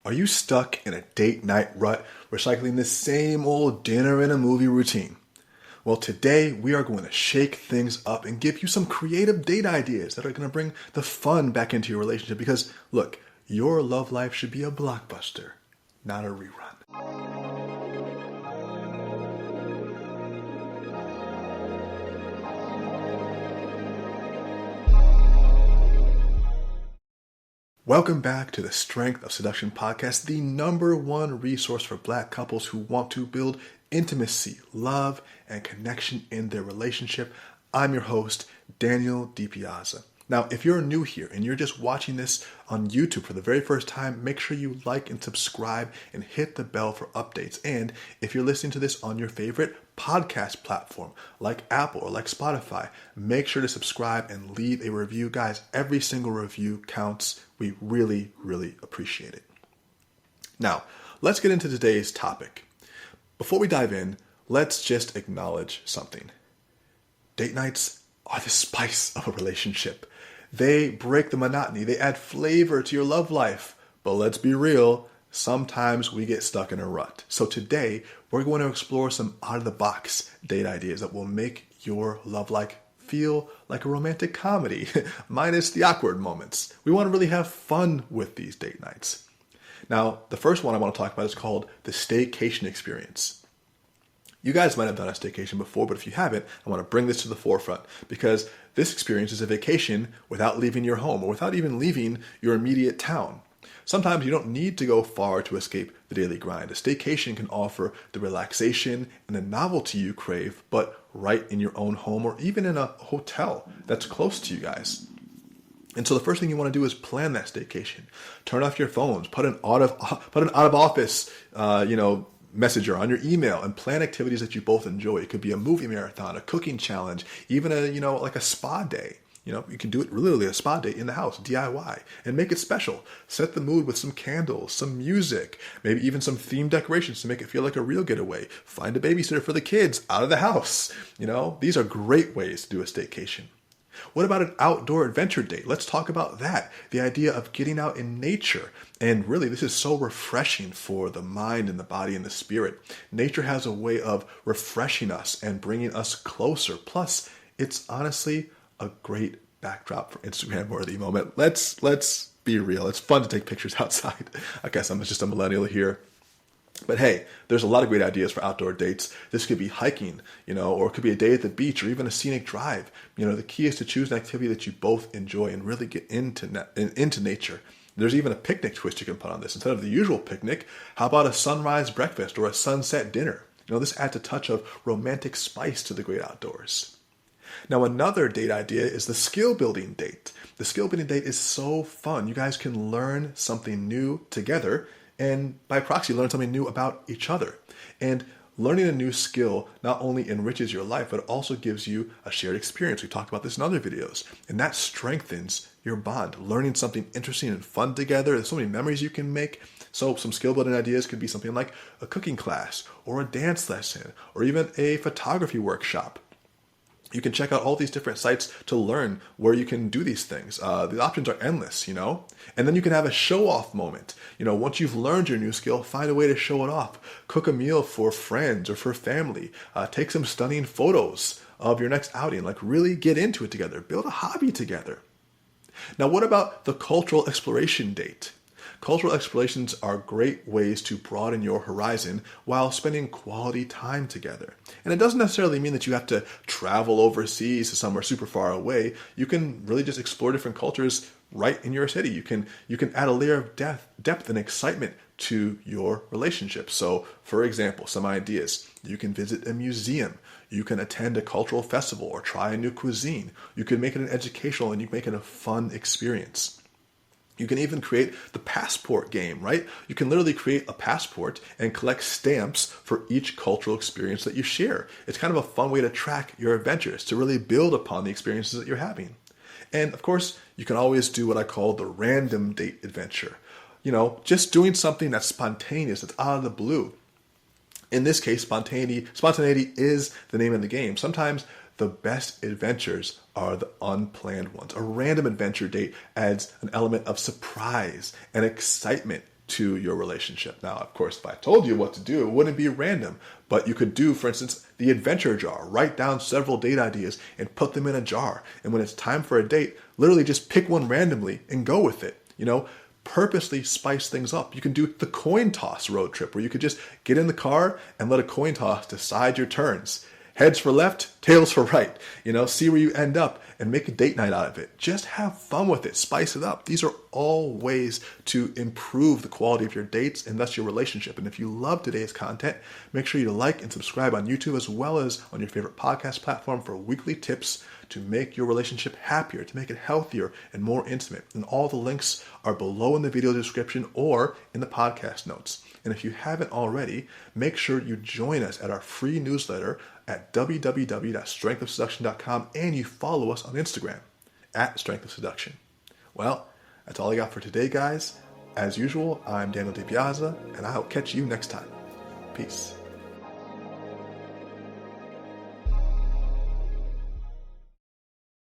Are you stuck in a date night rut, recycling the same old dinner and a movie routine? Well, today we are going to shake things up and give you some creative date ideas that are going to bring the fun back into your relationship because, look, your love life should be a blockbuster, not a rerun. Welcome back to the Strength of Seduction podcast, the #1 resource for Black couples who want to build intimacy, love, and connection in their relationship. I'm your host, Daniel DiPiazza. Now, if you're new here and you're just watching this on YouTube for the very first time, make sure you like and subscribe and hit the bell for updates. And if you're listening to this on your favorite podcast platform like Apple or like Spotify, make sure to subscribe and leave a review. Guys, every single review counts. We really, really appreciate it. Now, let's get into today's topic. Before we dive in, let's just acknowledge something. Date nights are the spice of a relationship. They break the monotony. They add flavor to your love life. But let's be real, sometimes we get stuck in a rut. So today, we're going to explore some out-of-the-box date ideas that will make your love life feel like a romantic comedy, minus the awkward moments. We want to really have fun with these date nights. Now, the first one I want to talk about is called the staycation experience. You guys might have done a staycation before, but if you haven't, I want to bring this to the forefront because this experience is a vacation without leaving your home or without even leaving your immediate town. Sometimes you don't need to go far to escape the daily grind. A staycation can offer the relaxation and the novelty you crave, but right in your own home or even in a hotel that's close to you guys. And so the first thing you want to do is plan that staycation. Turn off your phones, put an out of office, messenger on your email and plan activities that you both enjoy. It could be a movie marathon, a cooking challenge, even a spa day. You can do it literally a spa day in the house, DIY, and make it special. Set the mood with some candles, some music, maybe even some themed decorations to make it feel like a real getaway. Find a babysitter for the kids out of the house. These are great ways to do a staycation. What about an outdoor adventure date? Let's talk about that. The idea of getting out in nature. And really, this is so refreshing for the mind and the body and the spirit. Nature has a way of refreshing us and bringing us closer. Plus, it's honestly a great backdrop for Instagram-worthy moment. Let's be real. It's fun to take pictures outside. I guess I'm just a millennial here. But hey, there's a lot of great ideas for outdoor dates. This could be hiking, or it could be a day at the beach or even a scenic drive. The key is to choose an activity that you both enjoy and really get into nature. There's even a picnic twist you can put on this. Instead of the usual picnic, how about a sunrise breakfast or a sunset dinner? This adds a touch of romantic spice to the great outdoors. Now, another date idea is the skill building date. The skill building date is so fun. You guys can learn something new together and by proxy, learn something new about each other. And learning a new skill not only enriches your life, but also gives you a shared experience. We talked about this in other videos. And that strengthens your bond. Learning something interesting and fun together. There's so many memories you can make. So some skill building ideas could be something like a cooking class or a dance lesson or even a photography workshop. You can check out all these different sites to learn where you can do these things. The options are endless, And then you can have a show-off moment. Once you've learned your new skill, find a way to show it off. Cook a meal for friends or for family. Take some stunning photos of your next outing. Really get into it together. Build a hobby together. Now, what about the cultural exploration date? Cultural explorations are great ways to broaden your horizon while spending quality time together. And it doesn't necessarily mean that you have to travel overseas to somewhere super far away. You can really just explore different cultures right in your city. You can add a layer of depth and excitement to your relationship. So, for example, some ideas. You can visit a museum. You can attend a cultural festival or try a new cuisine. You can make it an educational and you can make it a fun experience. You can even create the passport game, right? You can literally create a passport and collect stamps for each cultural experience that you share. It's kind of a fun way to track your adventures, to really build upon the experiences that you're having. And of course, you can always do what I call the random date adventure. Just doing something that's spontaneous, that's out of the blue. In this case, spontaneity is the name of the game. Sometimes the best adventures are the unplanned ones. A random adventure date adds an element of surprise and excitement to your relationship. Now, of course, if I told you what to do, it wouldn't be random, but you could do, for instance, the adventure jar. Write down several date ideas and put them in a jar. And when it's time for a date, literally just pick one randomly and go with it. Purposely spice things up. You can do the coin toss road trip where you could just get in the car and let a coin toss decide your turns. Heads for left, tails for right. See where you end up and make a date night out of it. Just have fun with it. Spice it up. These are all ways to improve the quality of your dates and thus your relationship. And if you love today's content, make sure you like and subscribe on YouTube as well as on your favorite podcast platform for weekly tips to make your relationship happier, to make it healthier and more intimate. And all the links are below in the video description or in the podcast notes. And if you haven't already, make sure you join us at our free newsletter at www.strengthofseduction.com and you follow us on Instagram at Strength of Seduction. Well, that's all I got for today, guys. As usual, I'm Daniel DiPiazza, and I'll catch you next time. Peace.